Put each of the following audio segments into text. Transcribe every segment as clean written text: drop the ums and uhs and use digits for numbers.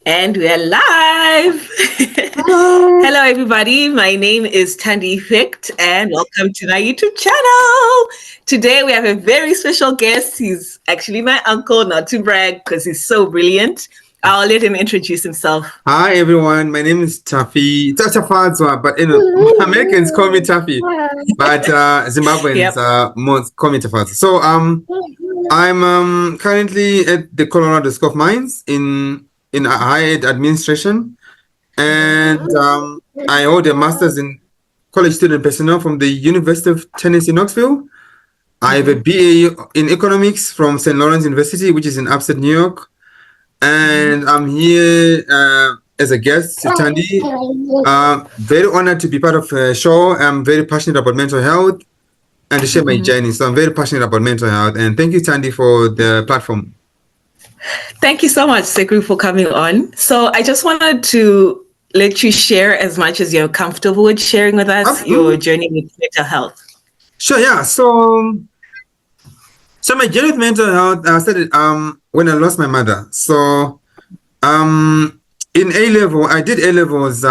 And we are live. Hello. Hello, everybody. My name is Tandy Ficht, and welcome to my YouTube channel. Today, we have a very special guest. He's actually my uncle, not to brag, because he's so brilliant. I'll let him introduce himself. Hi everyone, my name is Taffy. Fadzwa, but Americans call me Taffy, but Zimbabweans Yep. most call me Tafadzwa. So I'm currently at the Colorado School of Mines in higher ed administration, and I hold a master's in college student personnel from the University of Tennessee Knoxville. I have a BA in economics from St. Lawrence University, which is in upstate New York. And I'm here as a guest, Tandy. Very honored to be part of the show. I'm very passionate about mental health and to share my journey. So I'm very passionate about mental health. And thank you, Tandy, for the platform. Thank you so much, Sekru, for coming on. So I just wanted to let you share as much as you're comfortable with sharing with us your journey with mental health. Sure, yeah. So my journey with mental health started when I lost my mother. So in A-level, I did A-levels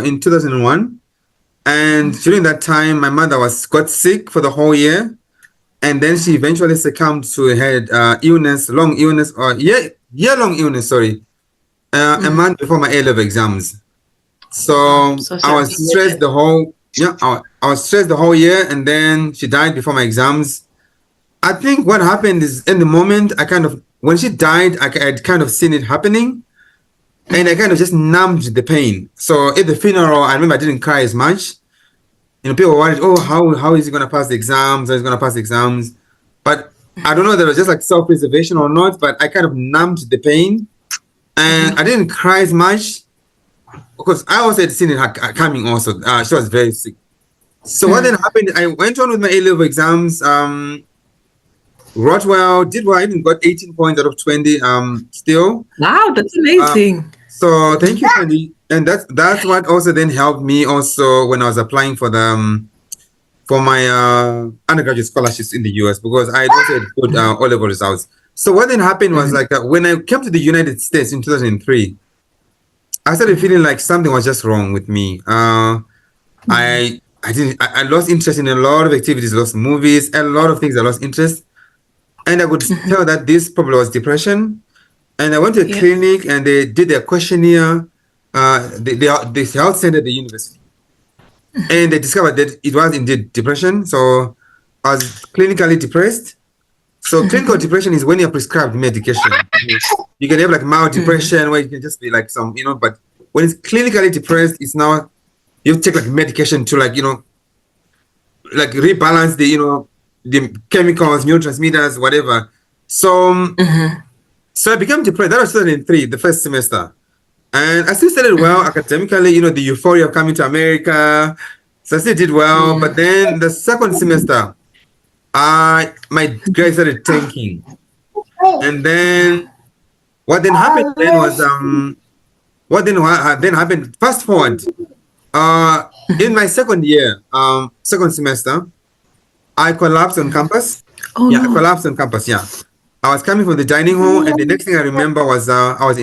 in 2001. And during that time, my mother got sick for the whole year. And then she eventually succumbed to her illness, long illness, or year-long illness, sorry, a month before my A-level exams. So I was stressed the whole, I was stressed the whole year. And then she died before my exams. I think what happened is in the moment, when she died, I had kind of seen it happening and I kind of just numbed the pain. So at the funeral, I remember I didn't cry as much. You know, people were worried, oh, how is he going to pass the exams? How is he going to pass the exams? But I don't know if it was just like self-preservation or not, but I kind of numbed the pain and I didn't cry as much because I also had seen it coming also. She was very sick. So what then happened, I went on with my A-level exams, wrote well, did well. I even got 18 points out of 20 still. Wow, that's amazing. So thank you, Sandy. And that's what also then helped me also when I was applying for the for my undergraduate scholarships in the US because I also had good O-level results. So what then happened was like when I came to the United States in 2003, I started feeling like something was just wrong with me. I lost interest in a lot of activities, lost movies, a lot of things. I lost interest. And I could tell that this probably was depression. And I went to a clinic and they did a questionnaire, the health center at the university. And they discovered that it was indeed depression. So I was clinically depressed. So clinical depression is when you're prescribed medication. You can have like mild depression where you can just be like some, but when it's clinically depressed, it's now, you take like medication to like, like rebalance the chemicals, neurotransmitters, whatever. So, so I became depressed. That was 2003, the first semester. And I still studied well academically, the euphoria of coming to America. So I still did well. But then the second semester, my grades started tanking. And then what then happened then was, what then happened, fast forward, in my second year, second semester, I collapsed on campus. Oh, I no. collapsed on campus. Yeah, I was coming from the dining hall, and the next thing I remember was I was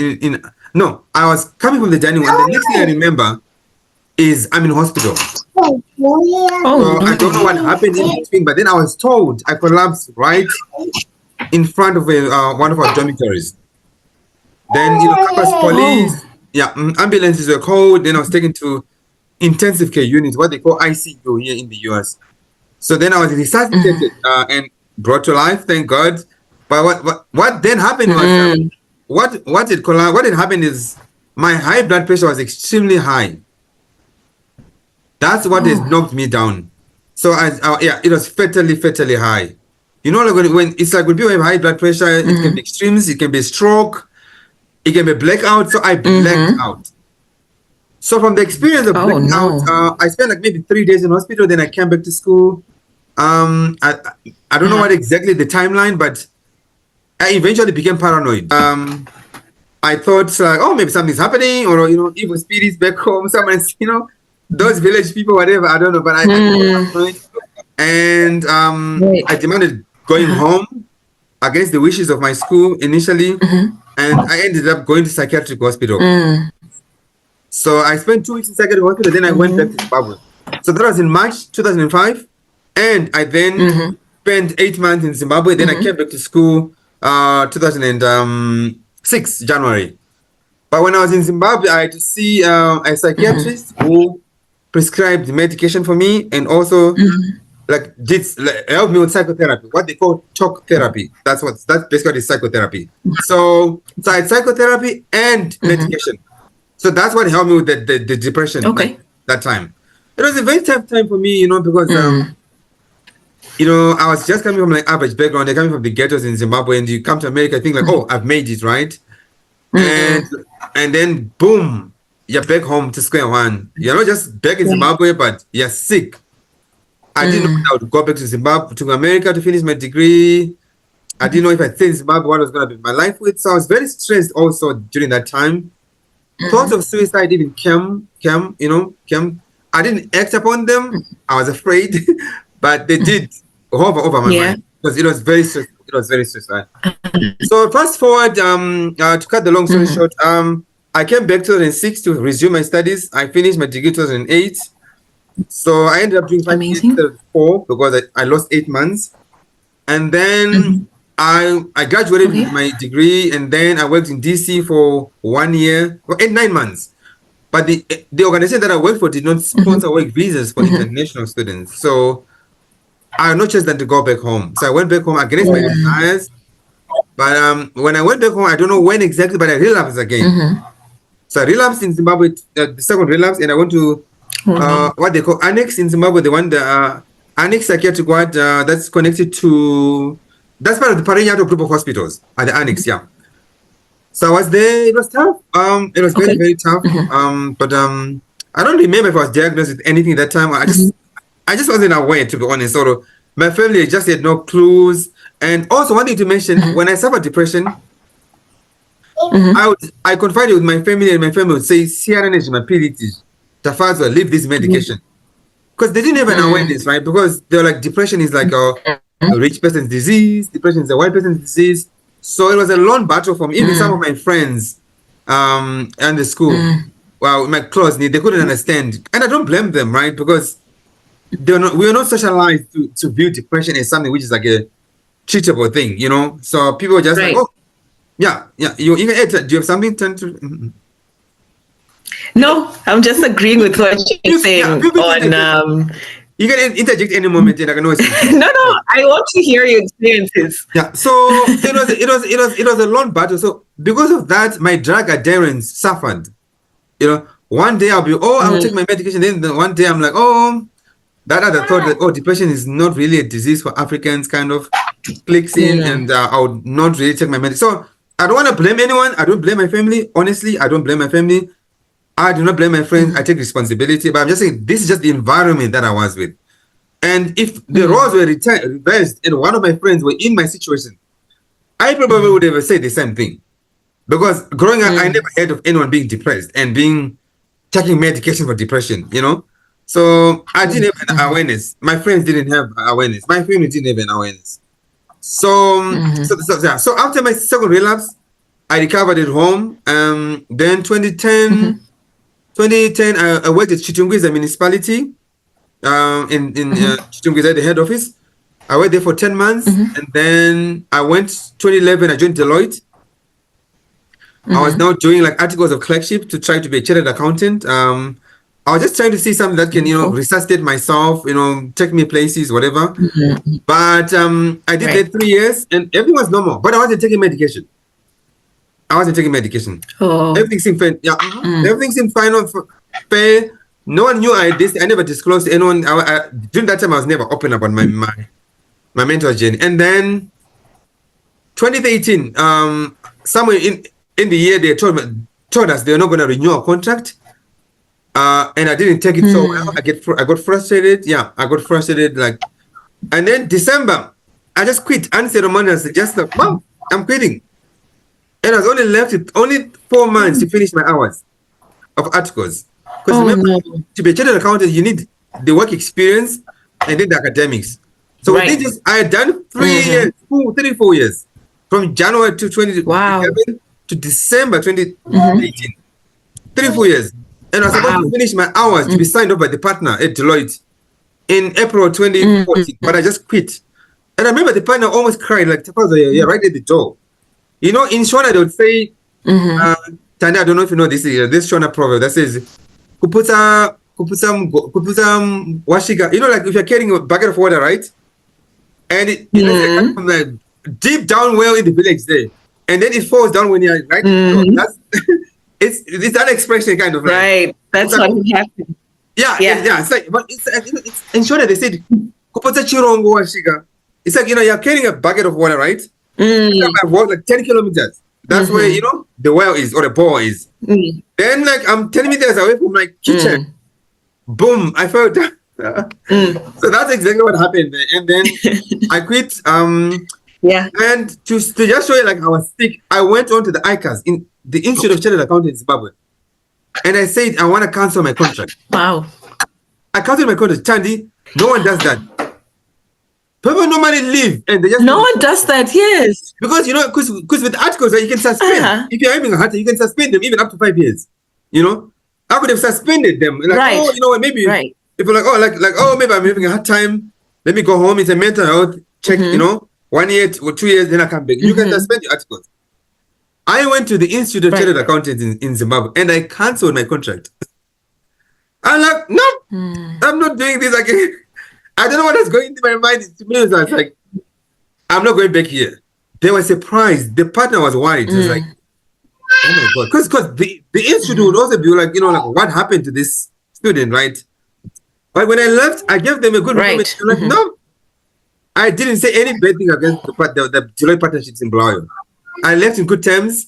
I was coming from the dining hall, and the next thing I remember is I'm in hospital. Oh, So I don't know what happened in between, but then I was told I collapsed right in front of one of our dormitories. Then campus police, ambulances were called. Then I was taken to intensive care unit, what they call ICU here in the US. So then I was resuscitated and brought to life, thank God. But what then happened was what had happened is my high blood pressure was extremely high. That's what has knocked me down. So it was fatally high. Like when it's like when people have high blood pressure, it can be extremes, it can be stroke, it can be blackout. So I blacked out. So from the experience of blacking out, I spent like maybe 3 days in hospital. Then I came back to school. I don't know what exactly the timeline, but I eventually became paranoid. I thought like, oh, maybe something's happening, or evil spirits back home. Someone's, those village people, whatever. I don't know, but I became paranoid, and I demanded going home. against the wishes of my school initially, and I ended up going to psychiatric hospital. So I spent 2 weeks in psychiatric hospital, then I went back to Zimbabwe. So that was in March 2005, and I then spent 8 months in Zimbabwe. Then I came back to school 2006 January. But when I was in Zimbabwe, I had to see a psychiatrist who prescribed medication for me, and also like help me with psychotherapy, what they call talk therapy. That's basically psychotherapy. So I had psychotherapy and medication. So that's what helped me with the depression. Okay. That time. It was a very tough time for me, because I was just coming from like average background. They're coming from the ghettos in Zimbabwe, and you come to America, think like, oh, I've made it, right? And then boom, you're back home to square one. You're not just back in Zimbabwe, but you're sick. I didn't know I would go back to Zimbabwe, to America to finish my degree. I didn't know if I stayed in Zimbabwe, what was going to be my life with. So I was very stressed also during that time. Thoughts of suicide even came. I didn't act upon them. I was afraid, but they did hover over my mind because it was very stressful. It was very stressful. So fast forward, to cut the long story short, I came back 2006 to resume my studies. I finished my degree 2008. So I ended up doing 5 years instead of 4 because I lost 8 months. And then I graduated with my degree, and then I worked in DC for 1 year, 9 months. But the organization that I worked for did not sponsor work visas for international students. So I had no choice than to go back home. So I went back home against my desires. But when I went back home, I don't know when exactly, but I relapsed again. So I relapsed in Zimbabwe, the second relapse, and I went to what they call Annex in Zimbabwe, the Annex Psychiatric Ward that's connected to, that's part of the Parinyato group of hospitals at the Annex, So I was there. It was tough. It was very, very tough. But I don't remember if I was diagnosed with anything at that time. I just wasn't aware, to be honest. So my family just had no clues. And also, one thing to mention, when I suffered depression, I confided with my family, and my family would say, Tafazo, leave this medication. Because they didn't have an awareness, right? Because they're like, depression is like a rich person's disease, depression is a white person's disease. So it was a long battle for me. Even some of my friends and the school, well, my close knit, they couldn't understand. And I don't blame them, right? Because we are not socialized to view depression as something which is like a treatable thing, So people were just like, oh, yeah. You can do you have something to? No, I'm just agreeing with what you're saying. You can interject any moment, and I can always. No, I want to hear your experiences. Yeah, so it was a long battle. So because of that, my drug adherence suffered. One day I will take my medication. Then one day I'm like, that other thought that depression is not really a disease for Africans kind of clicks in, and I would not really take my medication. So I don't want to blame anyone. I don't blame my family. Honestly, I don't blame my family. I do not blame my friends. I take responsibility, but I'm just saying this is just the environment that I was with. And if the roles were reversed and one of my friends were in my situation, I probably would have said the same thing. Because growing up, I never heard of anyone being depressed and taking medication for depression, So I didn't have an awareness. My friends didn't have awareness. My family didn't have an awareness. So after my second relapse, I recovered at home. Then 2010, I worked at Chitungwiza municipality in Chitungwiza, the head office. I worked there for 10 months, and then I went 2011. I joined Deloitte. I was now doing like articles of clerkship to try to be a chartered accountant. I was just trying to see something that can, resuscitate myself, take me places, whatever. But I did that 3 years, and everything was normal. But I wasn't taking medication. Everything seemed fine. Yeah, everything seemed fine. Fair. No one knew I had this. I never disclosed to anyone. During that time, I was never open about my mental journey. And then 2018, somewhere in the year, they told us they were not going to renew our contract. And I didn't take it so well. I got frustrated. Yeah, I got frustrated. And then December, I just quit unceremoniously. Just like, Mom, I'm quitting. And I was only left with only 4 months to finish my hours of articles. Because remember, to be a chartered accountant, you need the work experience and then the academics. So within I had done 3 years, 4 years. from January to 2011 Wow. to December 2018. 3-4 years. And I was supposed to finish my hours to be signed off by the partner at Deloitte in April 2014, but I just quit. And I remember the partner almost cried, like, you're right at the door. You know, in Shona, they would say, Tanya, I don't know if you know this Shona proverb that says, Kuputa washiga. You know, like if you're carrying a bucket of water, right? And it from the deep down well in the village there. And then it falls down when you're right. So that's it's that expression kind of like, right. That's what happened. Yeah. It's like, but it's in Shona they said, Kuputa chirongo washiga. It's like, you know, you're carrying a bucket of water, right? I've walked like 10 kilometers. That's where, you know, the well is or the bore is. Then, like, I'm 10 meters away from my kitchen. Boom, I fell down. So that's exactly what happened. And then I quit. And to just show you, like, I was sick, I went on to the ICAS, in the Institute of Chartered Accountants in Zimbabwe. And I said, I want to cancel my contract. Wow. I canceled my contract. Chandy, no one does that. People normally leave and they just... No one does that, yes. Because, you know, because with articles, you can suspend. If you're having a heart attack, you can suspend them even up to 5 years. You know? I could have suspended them. Like, oh, you know what, maybe... If you're like, maybe I'm having a hard time. Let me go home. It's a mental health check, you know, 1 year or 2 years, then I come back. You can suspend your articles. I went to the Institute of Chartered Accountants in Zimbabwe and I cancelled my contract. I'm like, no, I'm not doing this again. I don't know what was going into my mind. To me, I was like, I'm not going back here. They were surprised. The partner was worried. He was like, oh my God. Because the institute would also be like, you know, like, what happened to this student, right? But when I left, I gave them a good recommendation. Like, no, I didn't say any bad thing against the Deloitte partnerships in Blayo. I left in good terms.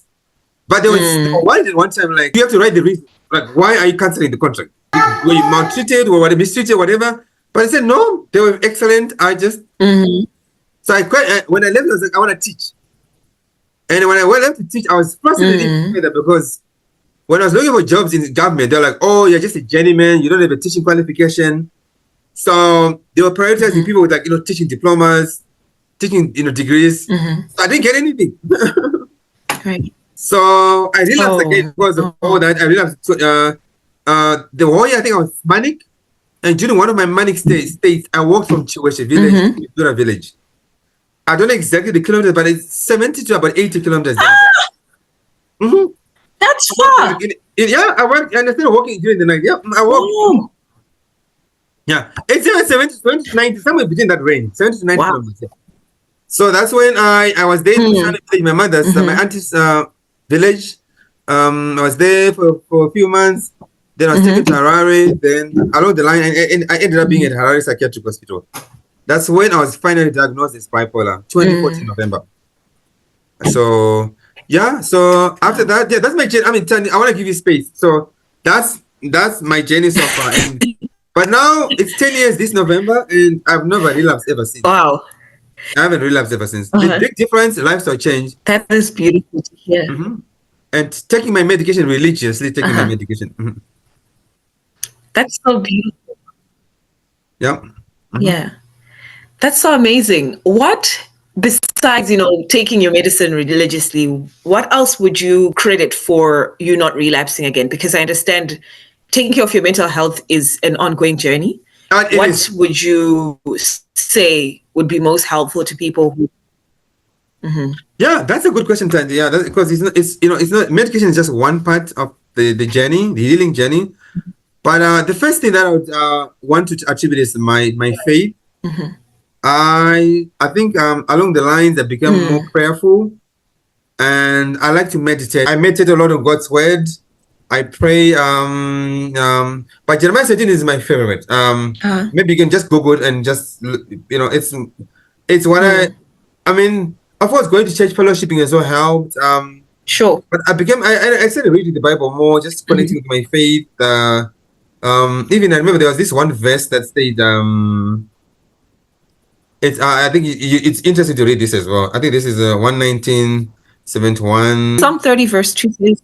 But they were worried at one time, like, you have to write the reason. Like, why are you cancelling the contract? Were you maltreated or were you mistreated, whatever? But I said, no, they were excellent. I just... So I quit. When I left, I was like, I want to teach. And when I went left to teach, I was frustrated because when I was looking for jobs in the government, they're like, oh, you're just a journeyman. You don't have a teaching qualification. So they were prioritizing people with, like, you know, teaching diplomas, teaching, you know, degrees. So I didn't get anything. So I relapsed again because of all that. I relapsed. The whole year, I think I was manic. And during one of my manic states, I walked from Chiweshe village to Dura village. I don't know exactly the kilometers, but it's 70 to about 80 kilometers. That's far. I went and I started walking during the night. Yeah, I walked. Yeah, it's 70 to 90, somewhere between that range, 70 to 90 kilometers. Yeah. So that's when I was there in my mother's, my auntie's village. I was there for a few months. Then I was taken to Harare. Then along the line, and I ended up being at Harare Psychiatric Hospital. That's when I was finally diagnosed as bipolar, 2014 November. So yeah, so after that, that's my journey. I mean, I want to give you space. So that's my journey so far. But now it's 10 years this November, and I've never relapsed ever since. Wow. I haven't relapsed ever since. The big difference, lifestyle change. That is beautiful to hear. And taking my medication religiously, taking my medication. That's so beautiful. Yeah. Yeah. That's so amazing. What, besides, you know, taking your medicine religiously, what else would you credit for you not relapsing again? Because I understand taking care of your mental health is an ongoing journey. What would you say would be most helpful to people who... Yeah, that's a good question, Tandy. Yeah, because it's not medication is just one part of the journey, the healing journey. But the first thing that I would want to attribute is my faith. I think along the lines I become more prayerful, and I like to meditate. I meditate a lot on God's word. I pray. But Jeremiah 13 is my favorite. Maybe you can just Google it and just, you know, it's what I mean. Of course, going to church fellowshipping as well helped. Sure. But I started reading the Bible more, just connecting with my faith. Even I remember there was this one verse that said, I think it's interesting to read this as well. I think this is 119:71. Psalm 30 verse 2 says,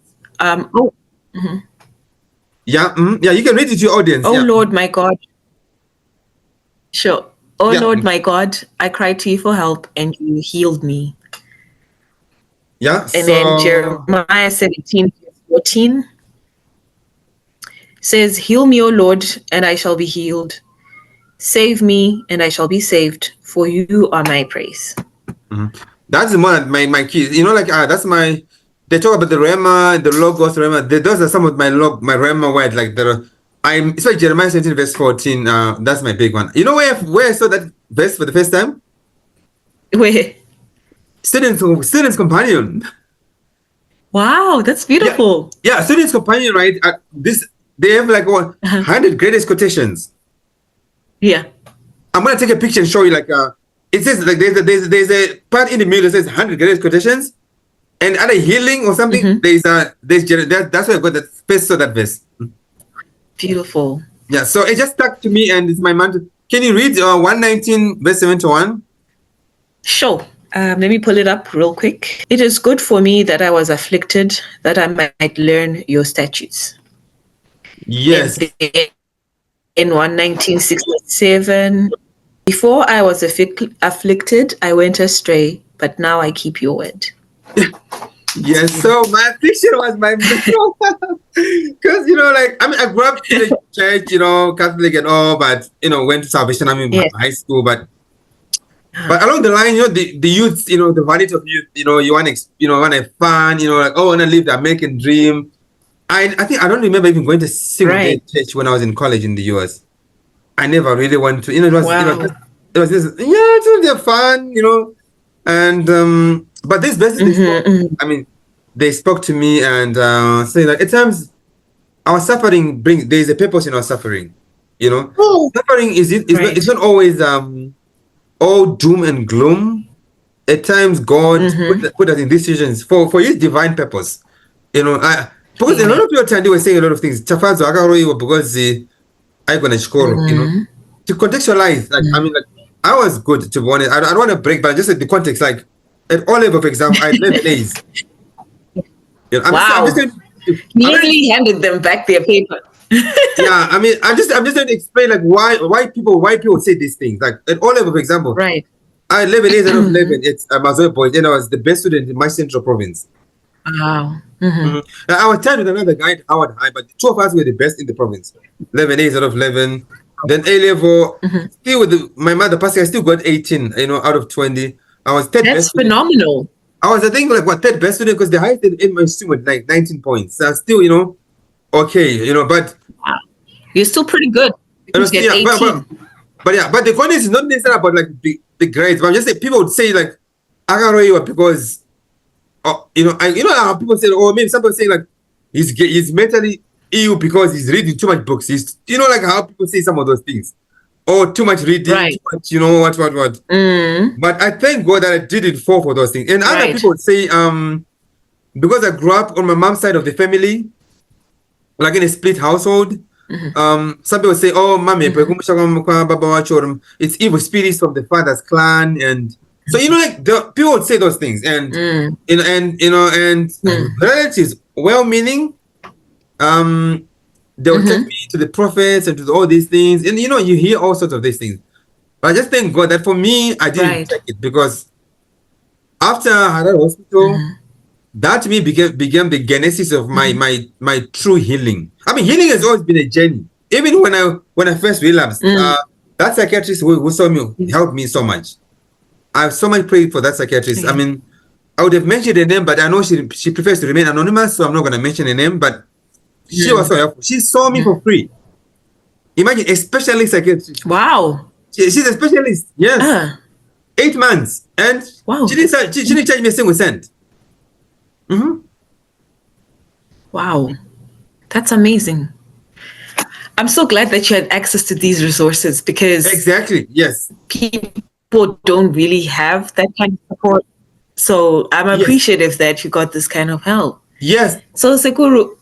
yeah, you can read it to your audience. Oh Lord, my God. Sure. Oh Lord, my God, I cried to you for help and you healed me. Yeah. And then So. Jeremiah 17, verse 14 says, Heal me, O Lord, and I shall be healed. Save me, and I shall be saved, for you are my praise. That's one of my keys. Like that's my. They talk about the Rema, the logos Rema. Those are some of my Rema words. Like it's like Jeremiah 17 verse 14. That's my big one. You know where I saw that verse for the first time? Wait. Students companion. Wow, that's Yeah, beautiful. yeah. Students companion, right? This they have like 100 greatest quotations. Yeah. I'm gonna take a picture and show you. Like it says like there's a part in the middle that says 100 greatest quotations. And at a healing or something, that's where I got that first saw that verse. Beautiful. Yeah, so it just stuck to me, and it's my mantra. Can you read 119 verse 7 to 1? Sure. Let me pull it up real quick. It is good for me that I was afflicted, that I might learn your statutes. Yes. And in 119:67, before I was afflicted, I went astray, but now I keep your word. Yes, so my affliction was my mental, because like I grew up in the church, Catholic and all, but went to Salvation Army in high school, but along the line, the youth, the vanity of youth, you want want to have fun, like, oh, I want to live the American dream. I think I don't remember even going to single day church when I was in college in the US. I never really went to, it was, it was just, it's really fun, and but this basically, I mean, they spoke to me and say that at times our suffering there's a purpose in our suffering, suffering it's not always all doom and gloom. At times God put us in these situations for his divine purpose, because a lot of people were saying a lot of things chafazo akaroiwa because I gonna score, to contextualize, like I mean, like I was good, to be honest. I don't want to break, but just like the context, like at all level, for example, I had 11 A's. I'm just literally handed them back their paper. Yeah, I mean, I'm just trying to explain like why people say these things. Like at all level, for example, right? I had 11 A's out of 11. It's Mazoe Boys, and I was the best student in my central province. Wow. I was tied with another guy at Howard High, but the two of us were the best in the province. 11 A's out of 11. Then A level, still with my mother passing, I still got 18, out of 20. I was third best. That's phenomenal. I was, I think, like third best student, because the highest in my student was like 19 points. So I was still, okay, but wow. You're still pretty good. But the funny is not necessarily about like the grades, but I'm just saying people would say like Agaroiwa because how people say, or maybe some people say like he's mentally ill because he's reading too much books. He's like how people say some of those things. Or too much reading, too much, what. But I thank God that I didn't fall for those things. And other people would say, because I grew up on my mom's side of the family, like in a split household, some people say, oh, mommy, it's evil spirits from the father's clan, and so like the people would say those things, and relatives, well-meaning, they would take me to the prophets and to all these things, and you hear all sorts of these things. But I just thank God that for me, I didn't take it, because after Harare Hospital, that to me became the genesis of my true healing. I mean, healing has always been a journey. Even when I first relapsed, that psychiatrist who saw me helped me so much. I have so much praise for that psychiatrist. I mean, I would have mentioned her name, but I know she prefers to remain anonymous, so I'm not going to mention her name. But she was so helpful. She saw me for free. Imagine a specialist psychiatrist. Wow. She's a specialist. Yes. 8 months, and she didn't charge me a single cent. Wow, that's amazing. I'm so glad that you had access to these resources, because exactly, yes, people don't really have that kind of support. So I'm appreciative that you got this kind of help. Yes. So Sekuru,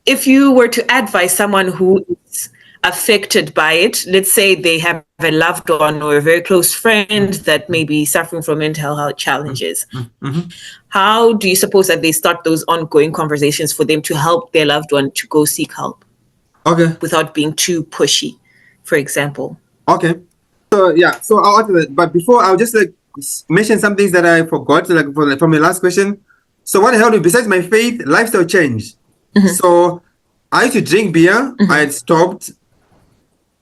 if you were to advise someone who is affected by it, let's say they have a loved one or a very close friend that may be suffering from mental health challenges, how do you suppose that they start those ongoing conversations for them to help their loved one to go seek help? Okay. Without being too pushy, for example. Okay. So I'll answer that. But before, I'll just like mention some things that I forgot, like from the last question. So what helped me besides my faith, lifestyle change. So I used to drink beer. I had stopped.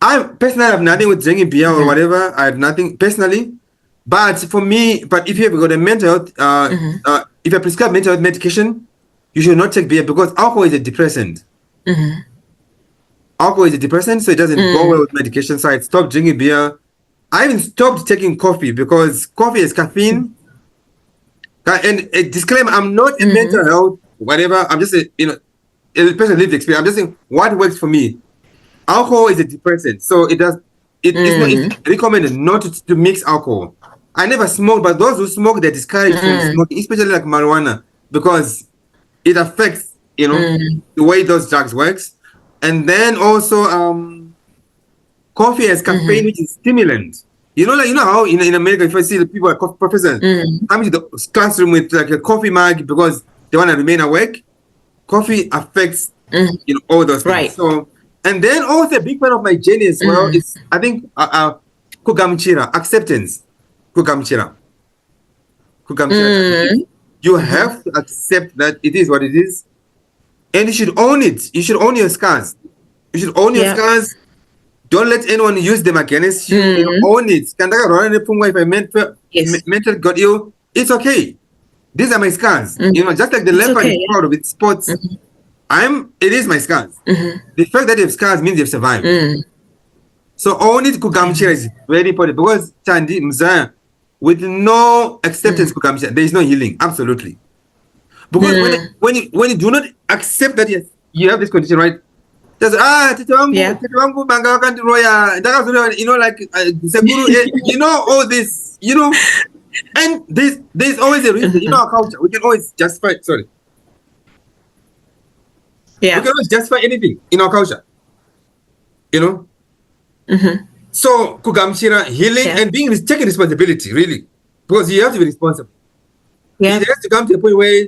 I personally have nothing with drinking beer or whatever. I have nothing personally. But for me, but if you have got a mental health, if you prescribe mental health medication, you should not take beer because alcohol is a depressant. Alcohol is a depressant, so it doesn't go well with medication. So I stopped drinking beer. I even stopped taking coffee because coffee is caffeine. And a disclaimer: I'm not a mental health whatever. I'm just a person lived experience. I'm just saying what works for me. Alcohol is a depressant, so it does. It's not it's recommended not to mix alcohol. I never smoked, but those who smoke, they're discouraged from smoking, especially like marijuana, because it affects the way those drugs works. And then also coffee has caffeine, which is stimulant. You know how in America, if I see the people at coffee professors coming to the classroom with like a coffee mug because they want to remain awake, coffee affects all those things. Right. So, and then also a big part of my journey as well is I think kugamchira, acceptance. Kugamchira. You have to accept that it is what it is, and you should own it. You should own your scars. You should own your scars. Don't let anyone use them against you. Own it. If I mental got ill, it's okay. These are my scars. Just like the leopard is proud of its spots. It is my scars. The fact that you have scars means you've survived. So own it. Kugamchira is very important because Chandi Mzaya, with no acceptance, kugamchira, there is no healing. Absolutely. Because when you do not accept that yes, you have this condition, right? Just tete wangu banga wakanti roya like all this, and there's always a reason. Our culture, we can always justify. Sorry. Yeah. We can always justify anything in our culture. So kugamchira, healing, and taking responsibility, really, because you have to be responsible. Yeah. It has to come to a point where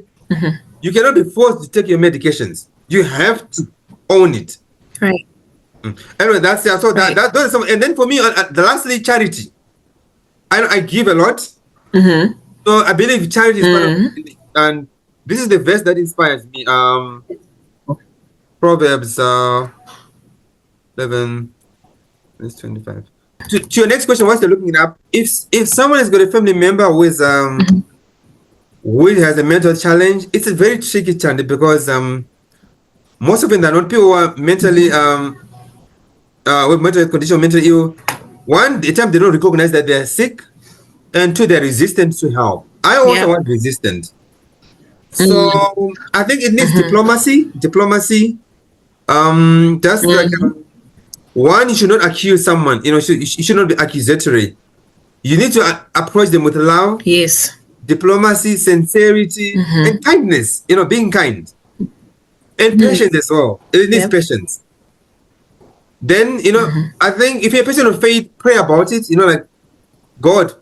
you cannot be forced to take your medications. You have to own it. Right. Anyway, that's so right. Those are some, and then for me, the lastly, charity. I give a lot. So I believe charity is part of, and this is the verse that inspires me. Proverbs 11, verse 25. To your next question, whilst you're looking it up, if someone has got a family member who has a mental challenge, it's a very tricky challenge because most of them are not people who are mentally with mental condition, mentally ill. One, the time they don't recognize that they are sick, and two, they're resistant to help. I also want resistant. So I think it needs diplomacy. Just like one, you should not accuse someone. You should not be accusatory. You need to approach them with love. Yes. Diplomacy, sincerity, and kindness. Being kind. And patience as well. It needs patience. Then, I think if you're a person of faith, pray about it. Like, God,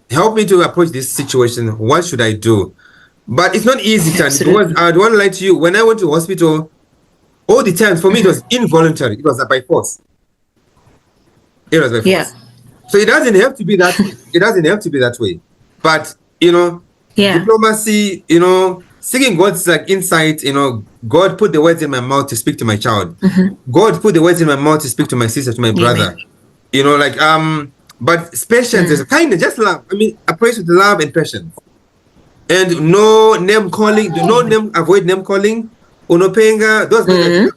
help me to approach this situation. What should I do? But it's not easy, because I don't want to lie to you. When I went to hospital, all the time, for me, it was involuntary. It was by force. It was by force. Yeah. So it doesn't have to be that way. It doesn't have to be that way. But, diplomacy, seeking God's insight, God put the words in my mouth to speak to my child. God put the words in my mouth to speak to my sister, to my brother. But patience is kindness, just love. Approach with love and patience. And no name calling, avoid name calling. Unopenga, those the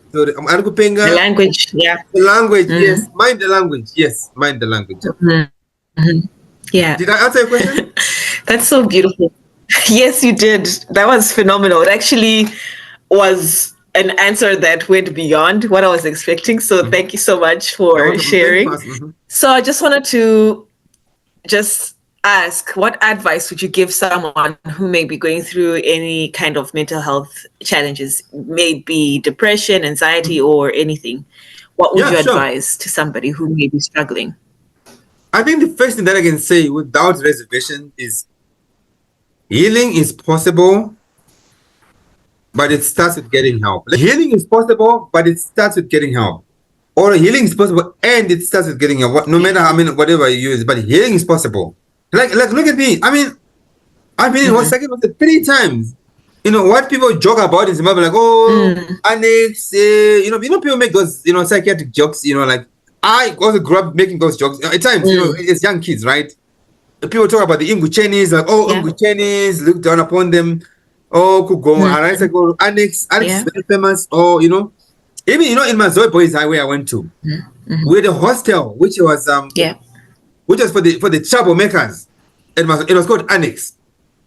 language, The language, yes. Mind the language, yes. Mind the language. Yeah. Did I answer your question? That's so beautiful. Yes, you did. That was phenomenal. It actually was an answer that went beyond what I was expecting. So thank you so much for sharing. So I just wanted to ask, what advice would you give someone who may be going through any kind of mental health challenges, maybe depression, anxiety, or anything? What would you advise to somebody who may be struggling? I think the first thing that I can say without reservation is healing is possible, but it starts with getting help. Healing is possible, but it starts with getting help. Or healing is possible and it starts with getting help. No matter whatever you use, but healing is possible. Like look at me. I've been in hospital 3 times. what people joke about in Zimbabwe, like, oh, Mm. annex, people make those, psychiatric jokes, like, I also grew up making those jokes at times, Mm. as young kids, right? People talk about the Inguchenis, like, oh, Yeah. Inguchenis, look down upon them. Oh, could go, and I said, Mm. go, Annex is Yeah. very famous. Oh, even, in my Zoe Boys Highway I went to, Mm-hmm. with a hostel, Yeah. which was for the troublemakers. It was called Annex.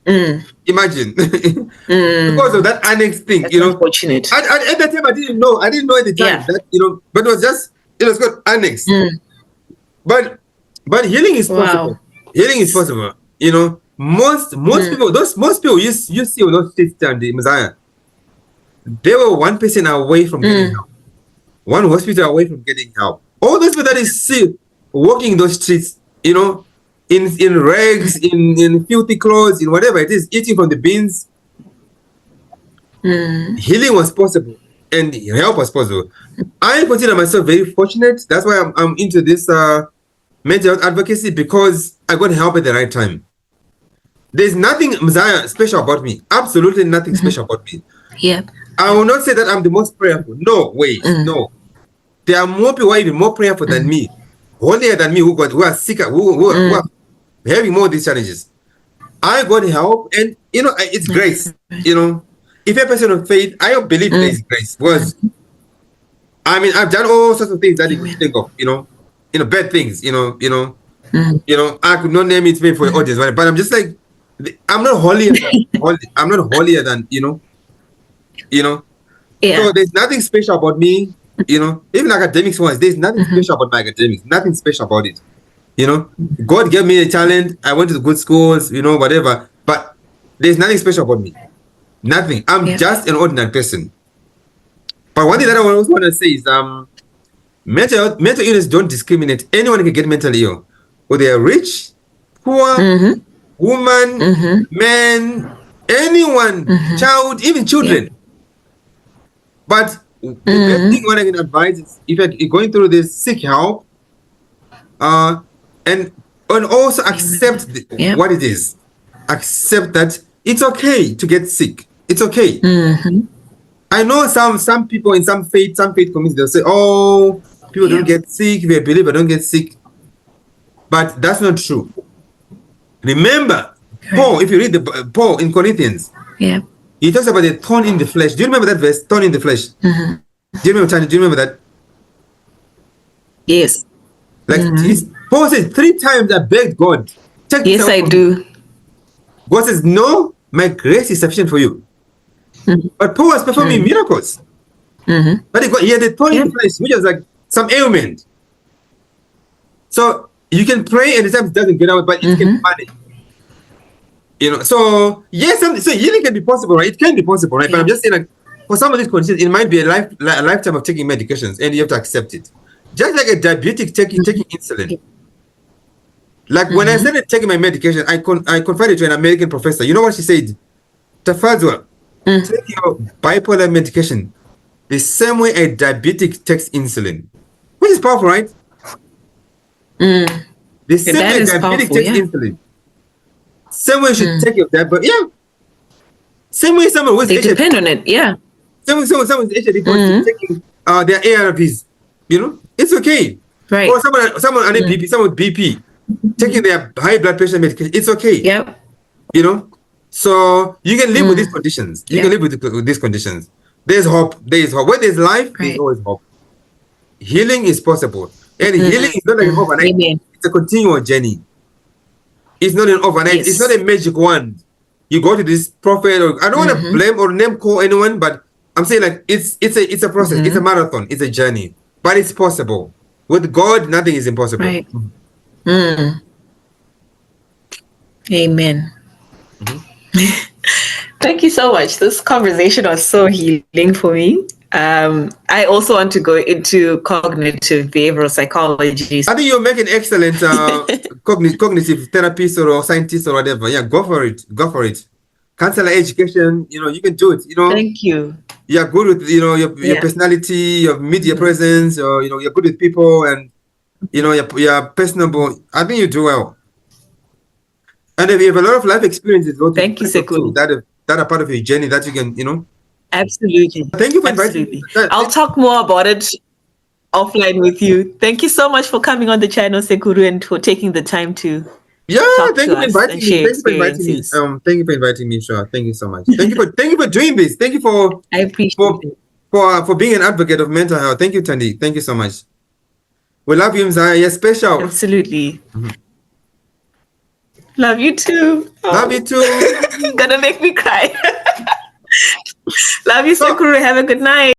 Mm. Imagine. Because of Mm. that Annex thing, That's unfortunate. At that time I didn't know. I didn't know at the time Yeah. that, but it was called Annex. Mm. But healing is possible. Wow. Healing is possible. Most Mm. people, most people you see on those streets and the Messiah, they were one person away from getting Mm. help. One hospital away from getting help. All those people that is still walking those streets, in rags, in filthy clothes, in whatever it is, eating from the bins, Mm. healing was possible and help was possible. I consider myself very fortunate. That's why I'm into this mental health advocacy, because I got help at the right time. There's nothing, Messiah, special about me. Absolutely nothing special about me. Yeah. I will not say that I'm the most prayerful. No, wait, no. There are more people who are even more prayerful than me, holier than me, who are sicker, who are having more of these challenges. I got help, and it's grace. If you're a person of faith, I don't believe there is grace. Because I've done all sorts of things that you could think of, bad things, I could not name it maybe for the audience, right? But I'm just like, I'm not holier than I'm not holier than, Yeah. So there's nothing special about me, even academics wise, there's nothing special about my academics, nothing special about it. God gave me a talent, I went to good schools, whatever, but there's nothing special about me. Nothing. I'm just an ordinary person. But one thing that I also want to say is mental illness don't discriminate. Anyone can get mentally ill. Whether they're rich, poor, woman, man, anyone, child, even children. But the best thing what I can advise is, if you're going through this, seek help, and also accept what it is. Accept that it's okay to get sick. It's okay. I know some people in some faith communities, they'll say, oh, people don't get sick, if you're a believer, don't get sick. But that's not true. Remember, Paul, if you read Paul in Corinthians, he talks about the thorn in the flesh. Do you remember that verse? Thorn in the flesh. Do you remember, Tanya? Do you remember that? Yes. Like Paul says, 3 times I begged God. Yes, I do. God says, no, my grace is sufficient for you. But Paul was performing miracles. But he had the thorn in the flesh, which was like some ailment. So you can pray and the time it doesn't get out, but it can manage. So yes, so healing can be possible, right? It can be possible, right? But I'm just saying, like, for some of these conditions, it might be a lifetime of taking medications, and you have to accept it. Just like a diabetic taking insulin. Like when I started taking my medication, I confided to an American professor. You know what she said? Tafazwa, take your bipolar medication the same way a diabetic takes insulin, which is powerful, right? The same way a diabetic takes insulin. Same way you should take your diabetic. Same way someone with they depend on it. Someone with HIV taking their ARVs. It's okay. Right. Or someone under BP, someone with BP taking their high blood pressure medication. It's okay. So you can live with these conditions. You can live with these conditions. There's hope. Where there's life, there's always hope. Healing is possible. And healing is not like an overnight. Amen. It's a continual journey. It's not an overnight. It's not a magic wand. You go to this prophet, or I don't want to blame or name call anyone, but I'm saying, like, it's a process. It's a marathon. It's a journey. But it's possible. With God, nothing is impossible. Right. Amen. Thank you so much. This conversation was so healing for me. I also want to go into cognitive behavioral psychology. I think you're making excellent cognitive therapist or scientist or whatever. Yeah, go for it. Go for it. Counselor education, you can do it. Thank you. You're good with your personality, your media presence, or you're good with people, and you're personable. I think you do well. And if you have a lot of life experiences, thank you, Seku. that are part of your journey that you can, Absolutely. Thank you for inviting me. Absolutely. I'll talk more about it offline with you. Thank you so much for coming on the channel, Sekuru, and for taking the time to Yeah, talk thank to you for us and inviting me. share Thank you for inviting me. experiences. Thank you for inviting me, Sure. Thank you so much. Thank you for doing this. Thank you I appreciate for it. for being an advocate of mental health. Thank you, Tandy. Thank you so much. We love you, Mzaya. You're special. Absolutely. Love you too. Love you Oh, too. gonna make me cry. Love you, So Sakura. Have a good night.